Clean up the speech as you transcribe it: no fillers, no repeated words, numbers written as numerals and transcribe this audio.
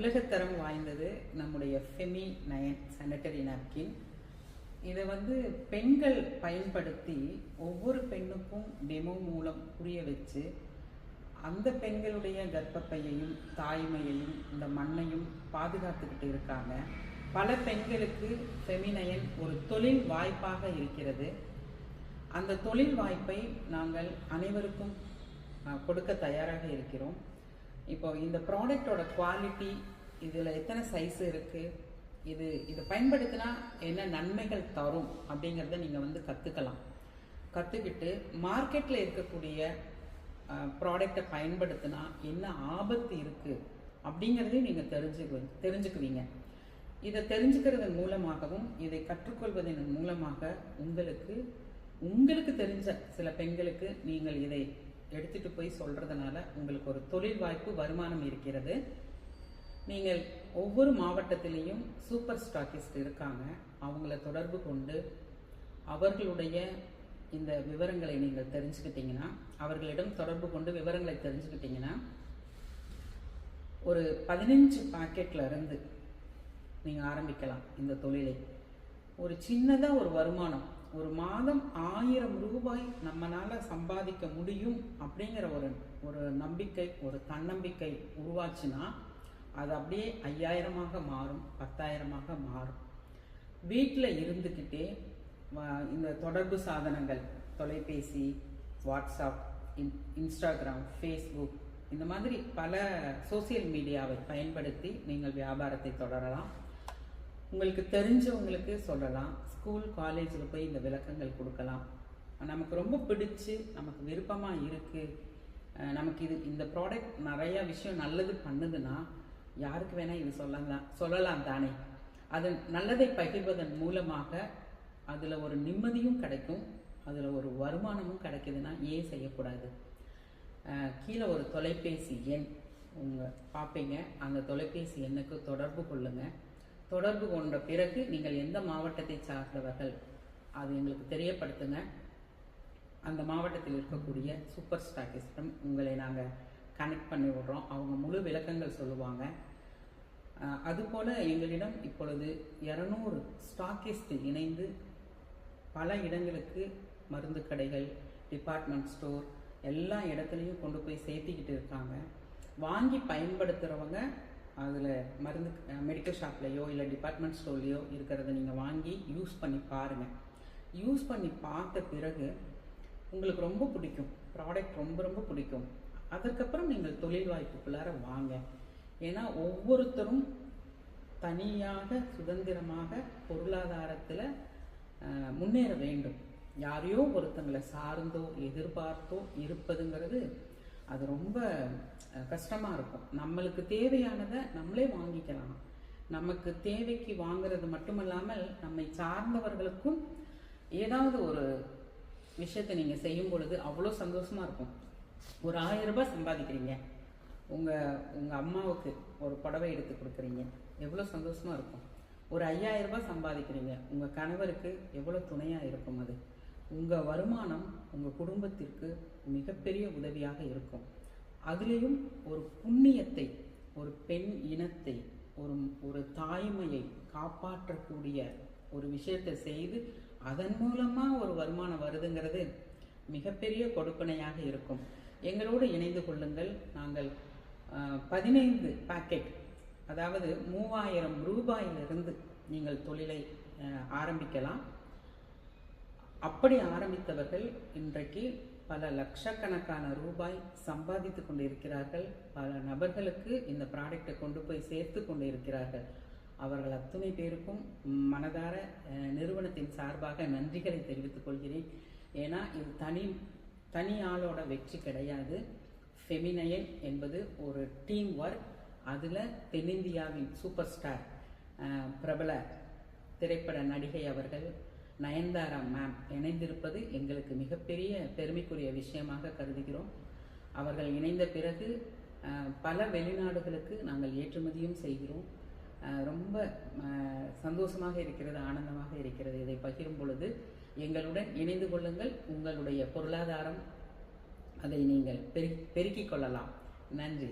உலகத்தரம் வாய்ந்தது நம்முடைய ஃபெமி 9 சானிட்டரி நாப்கின். இதை பெண்கள் பயன்படுத்தி ஒவ்வொரு பெண்ணுக்கும் டெமோ மூலம் புரிய வச்சு அந்த பெண்களுடைய கர்ப்பப்பையையும் தாய்மையையும் இந்த மண்ணையும் பாதுகாத்துக்கிட்டு இருக்காங்க. பல பெண்களுக்கு ஃபெமி 9 ஒரு தொழில் வாய்ப்பாக இருக்கிறது. அந்த தொழில் வாய்ப்பை நாங்கள் அனைவருக்கும் கொடுக்க தயாராக இருக்கிறோம். இப்போ இந்த ப்ராடக்டோட குவாலிட்டி, இதில் எத்தனை சைஸ் இருக்குது, இதை பயன்படுத்தினா என்ன நன்மைகள் தரும் அப்படிங்கிறத நீங்கள் கற்றுக்கிட்டு மார்க்கெட்டில் இருக்கக்கூடிய ப்ராடக்டை பயன்படுத்தினா என்ன ஆபத்து இருக்குது அப்படிங்கிறதையும் நீங்கள் தெரிஞ்சுக்குவீங்க. இதை தெரிஞ்சுக்கிறதன் மூலமாகவும் இதை கற்றுக்கொள்வதன் மூலமாக உங்களுக்கு தெரிஞ்ச சில பெண்களுக்கு நீங்கள் இதை எடுத்துட்டு போய் சொல்றதுனால உங்களுக்கு ஒரு தொழில் வாய்ப்பு, வருமானம் இருக்கிறது. நீங்கள் ஒவ்வொரு மாவட்டத்திலையும் சூப்பர் ஸ்டாக்கிஸ்ட் இருக்காங்க. அவங்கள தொடர்பு கொண்டு அவர்களுடைய இந்த விவரங்களை நீங்கள் தெரிஞ்சுக்கிட்டீங்கன்னா, அவர்களிடம் தொடர்பு கொண்டு விவரங்களை தெரிஞ்சுக்கிட்டீங்கன்னா, ஒரு 15 பாக்கெட்ல இருந்து நீங்க ஆரம்பிக்கலாம் இந்த தொழிலை. ஒரு சின்னதா ஒரு வருமானம், ஒரு மாதம் 1000 ரூபாய் நம்மளால சம்பாதிக்க முடியும் அப்படிங்கிற ஒரு நம்பிக்கை, ஒரு தன்னம்பிக்கை உருவாச்சுன்னா அது அப்படியே 5000 மாறும், 10,000 மாறும். வீட்டில் இருந்துக்கிட்டே இந்த தொடர்பு சாதனங்கள், தொலைபேசி, வாட்ஸ்அப், இன்ஸ்டாகிராம், ஃபேஸ்புக், இந்த மாதிரி பல சோசியல் மீடியாவை பயன்படுத்தி நீங்கள் வியாபாரத்தை தொடரலாம். உங்களுக்கு தெரிஞ்சவங்களுக்கு சொல்லலாம். ஸ்கூல், காலேஜில் போய் இந்த விளக்கங்கள் கொடுக்கலாம். நமக்கு ரொம்ப பிடிச்சு, நமக்கு விருப்பமாக இருக்குது, நமக்கு இந்த ப்ராடக்ட் நிறைய விஷயம் நல்லது பண்ணுதுன்னா யாருக்கு வேணால் இது சொல்லலாம் தானே. அது நல்லதை பகிர்வதன் மூலமாக அதில் ஒரு நிம்மதியும் கிடைக்கும், அதில் ஒரு வருமானமும் கிடைக்குதுன்னா ஏன் செய்யக்கூடாது? கீழே ஒரு தொலைபேசி எண் பார்ப்பீங்க. அந்த தொலைபேசி எண்ணுக்கு தொடர்பு கொள்ளுங்கள். தொடர்பு கொண்ட பிறகு நீங்கள் எந்த மாவட்டத்தை சார்ந்தவர்கள் அது எங்களுக்கு தெரியப்படுத்துங்க. அந்த மாவட்டத்தில் இருக்கக்கூடிய சூப்பர் ஸ்டாக்கிஸ்டம் உங்களை நாங்கள் கனெக்ட் பண்ணி விடுறோம். அவங்க முழு விளக்கங்கள் சொல்லுவாங்க. அதுபோல் எங்களிடம் இப்பொழுது 200 ஸ்டாக்கிஸ்ட் இணைந்து பல இடங்களுக்கு மருந்து கடைகள், டிபார்ட்மெண்ட் ஸ்டோர், எல்லா இடத்துலையும் கொண்டு போய் சேர்த்திக்கிட்டு இருக்காங்க. வாங்கி பயன்படுத்துகிறவங்க அதில் மருந்து மெடிக்கல் ஷாப்லேயோ இல்லை டிபார்ட்மெண்ட் ஸ்டோர்லேயோ இருக்கிறத நீங்கள் வாங்கி யூஸ் பண்ணி பாருங்கள். யூஸ் பண்ணி பார்த்த பிறகு உங்களுக்கு ரொம்ப பிடிக்கும், ப்ராடக்ட் ரொம்ப ரொம்ப பிடிக்கும். அதற்கப்புறம் நீங்கள் தொழில் வாய்ப்புக்குள்ளார வாங்க. ஏன்னா ஒவ்வொருத்தரும் தனியாக சுதந்திரமாக பொருளாதாரத்தில் முன்னேற வேண்டும். யாரையோ ஒருத்தங்களை சார்ந்தோ எதிர்பார்த்தோ இருப்பதுங்கிறது அது ரொம்ப கஷ்டமாக இருக்கும். நம்மளுக்கு தேவையானதை நம்மளே வாங்கிக்கலாம். நமக்கு தேவைக்கு வாங்கிறது மட்டுமல்லாமல் நம்மை சார்ந்தவர்களுக்கும் ஏதாவது ஒரு விஷயத்தை நீங்கள் செய்யும் பொழுது அவ்வளோ சந்தோஷமாக இருக்கும். ஒரு 1000 ரூபாய் சம்பாதிக்கிறீங்க, உங்கள் அம்மாவுக்கு ஒரு புடவை எடுத்து கொடுக்குறீங்க, எவ்வளோ சந்தோஷமாக இருக்கும். ஒரு 5000 ரூபாய் சம்பாதிக்கிறீங்க, உங்கள் கணவருக்கு எவ்வளோ துணையாக இருக்கும். அது உங்கள் வருமானம் உங்கள் குடும்பத்திற்கு மிகப்பெரிய உதவியாக இருக்கும். அதுலேயும் ஒரு புண்ணியத்தை, ஒரு பெண் இனத்தை, ஒரு தாய்மையை காப்பாற்றக்கூடிய ஒரு விஷயத்தை செய்து அதன் மூலமாக ஒரு வருமானம் வருதுங்கிறது மிகப்பெரிய கொடுப்பனையாக இருக்கும். எங்களோடு இணைந்து கொள்ளுங்கள். நாங்கள் 15 பாக்கெட், அதாவது 3000 ரூபாயிலிருந்து நீங்கள் தொழிலை ஆரம்பிக்கலாம். அப்படி ஆரம்பித்தவர்கள் இன்றைக்கு பல லட்சக்கணக்கான ரூபாய் சம்பாதித்து கொண்டு இருக்கிறார்கள். பல நபர்களுக்கு இந்த ப்ராடக்டை கொண்டு போய் சேர்த்து கொண்டு இருக்கிறார்கள். அவர்கள் அத்தனை பேருக்கும் மனதார நிறுவனத்தின் சார்பாக நன்றிகளை தெரிவித்துக் கொள்கிறேன். ஏன்னா இது தனி ஆளோட வெற்றி கிடையாது. ஃபெமி 9 என்பது ஒரு டீம் ஒர்க். அதில் தென்னிந்தியாவின் சூப்பர் ஸ்டார், பிரபல திரைப்பட நடிகை அவர்கள் நயன்தாரா மேம் இணைந்திருப்பது எங்களுக்கு மிகப்பெரிய பெருமைக்குரிய விஷயமாக கருதுகிறோம். அவர்கள் இணைந்த பிறகு பல வெளிநாடுகளுக்கு நாங்கள் ஏற்றுமதியும் செய்கிறோம். ரொம்ப சந்தோஷமாக இருக்கிறது, ஆனந்தமாக இருக்கிறது. இதை பகிரும் பொழுது எங்களுடன் இணைந்து கொள்ளுங்கள். உங்களுடைய பொருளாதாரம் அதை நீங்கள் பெருக்கிக் கொள்ளலாம். நன்றி.